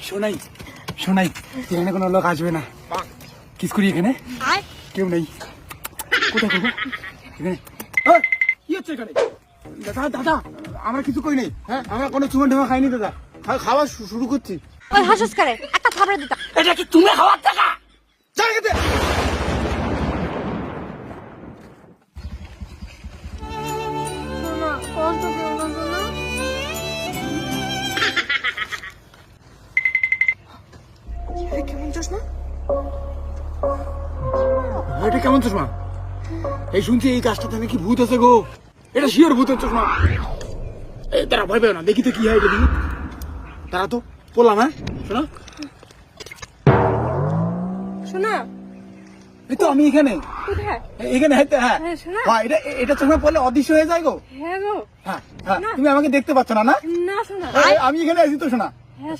শোনাই শোনাই, এখানে কোনো লোক আসবে না। কিস করি এখানে, কেউ নেই। কোথায় করবো এখানে? কি হচ্ছে এখানে? দাদা দাদা, আমরা কিছু কই নেই। হ্যাঁ, আমরা কোনো চুমা ঢুমা খাইনি দাদা, খাওয়া শুরু করছি। ওই হাসুস করে একটা থাপড়ে দিতা। এটা কি তুমি খাওয়ার টাকা? চল খেতে। শোনা কষ্ট কেউ না শোনা। কেমন চশমা? এটা কেমন চশমা? এই শুনছি এই গাছটাতে নাকি ভূত আছে গো। এটা শিওর ভূতের চশমা। তারা ভয় পেও না, দেখি তো কি হয় এটা দেখি। তারা তো বললাম। হ্যাঁ শোনা, শোনা এই তো আমি এখানে কোথায়? এখানে। হ্যাঁ হ্যাঁ, শোনা। হ্যাঁ, এটা চশমা পড়লে অদৃশ্য হয়ে যায় গো। হ্যাঁ গো। হ্যাঁ, তুমি আমাকে দেখতে পাচ্ছ না? না না শোনা। আমি এখানে আছি তো শোনা। হ্যাঁ